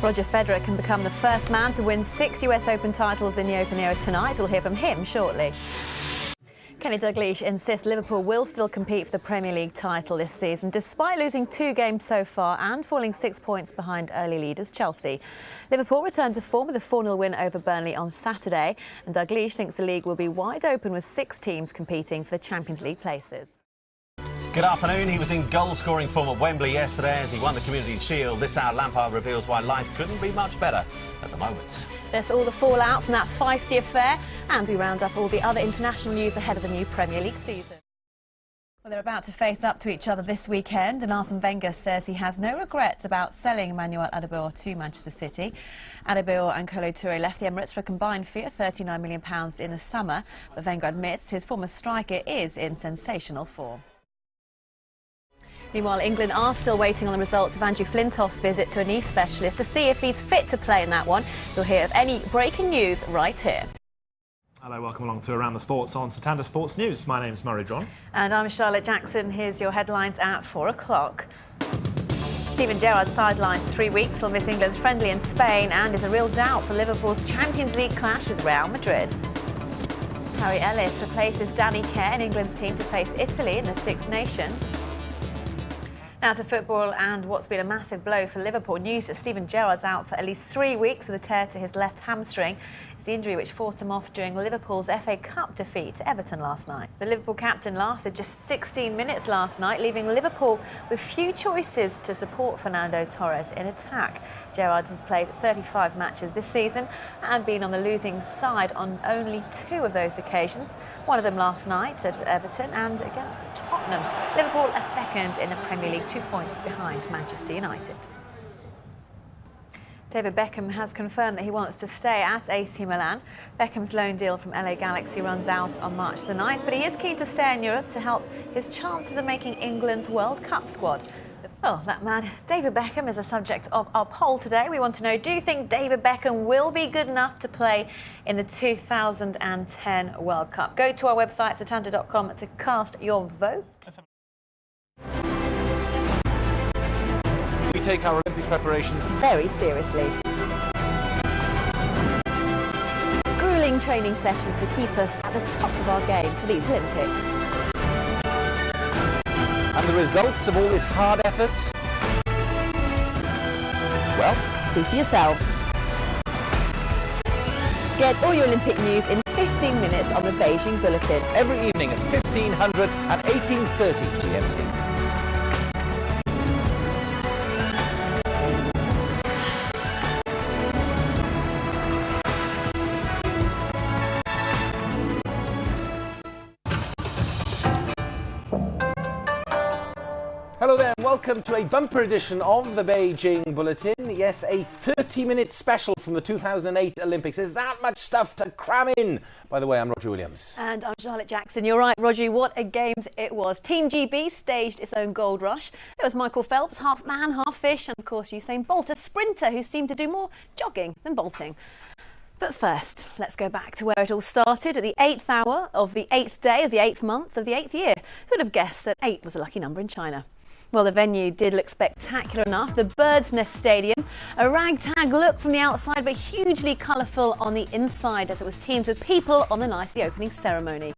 Roger Federer can become the first man to win 6 US Open titles in the Open era tonight. We'll hear from him shortly. Kenny Dalglish insists Liverpool will still compete for the Premier League title this season, despite losing 2 games so far and falling 6 points behind early leaders Chelsea. Liverpool returned to form with a 4-0 win over Burnley on Saturday, and Dalglish thinks the league will be wide open with 6 teams competing for the Champions League places. Good afternoon. He was in goal-scoring form at Wembley yesterday as he won the Community Shield. This hour, Lampard reveals why life couldn't be much better at the moment. There's all the fallout from that feisty affair, and we round up all the other international news ahead of the new Premier League season. Well, they're about to face up to each other this weekend, and Arsene Wenger says he has no regrets about selling Emmanuel Adebayor to Manchester City. Adebayor and Kolo Touré left the Emirates for a combined fee of £39 million in the summer, but Wenger admits his former striker is in sensational form. Meanwhile, England are still waiting on the results of Andrew Flintoff's visit to a knee specialist to see if he's fit to play in that one. You'll hear of any breaking news right here. Hello, welcome along to Around the Sports on Santander Sports News. My name's Murray John. And I'm Charlotte Jackson. Here's your headlines at 4 o'clock. Steven Gerrard sidelined for 3 weeks. He'll miss England's friendly in Spain and is a real doubt for Liverpool's Champions League clash with Real Madrid. Harry Ellis replaces Danny Care in England's team to face Italy in the Six Nations. Now to football and what's been a massive blow for Liverpool. News that Steven Gerrard's out for at least 3 weeks with a tear to his left hamstring. It's the injury which forced him off during Liverpool's FA Cup defeat to Everton last night. The Liverpool captain lasted just 16 minutes last night, leaving Liverpool with few choices to support Fernando Torres in attack. Gerrard has played 35 matches this season and been on the losing side on only 2 of those occasions. One of them last night at Everton and against Tottenham. Liverpool are second in the Premier League, 2 points behind Manchester United. David Beckham has confirmed that he wants to stay at AC Milan. Beckham's loan deal from LA Galaxy runs out on March the 9th, but he is keen to stay in Europe to help his chances of making England's World Cup squad. Well, that man, David Beckham, is the subject of our poll today. We want to know, do you think David Beckham will be good enough to play in the 2010 World Cup? Go to our website, Santander.com, to cast your vote. We take our Olympic preparations very seriously. Grueling training sessions to keep us at the top of our game for these Olympics. and the results of all this hard effort, well, See for yourselves. Get all your Olympic news in 15 minutes on the Beijing Bulletin. every evening at 1500 and 1830 GMT. Hello there and welcome to a bumper edition of the Beijing Bulletin. Yes, a 30-minute special from the 2008 Olympics. There's that much stuff to cram in. By the way, I'm Roger Williams. And I'm Charlotte Jackson. You're right, Roger, what a games it was. Team GB staged its own gold rush. There was Michael Phelps, half man, half fish, and of course Usain Bolt, a sprinter who seemed to do more jogging than bolting. But first, let's go back to where it all started, at the 8th hour of the 8th day of the 8th month of the 8th year. Who'd have guessed that 8 was a lucky number in China? Well, the venue did look spectacular enough. The Bird's Nest Stadium, a ragtag look from the outside, but hugely colourful on the inside, as it was teamed with people on the night of the opening ceremony.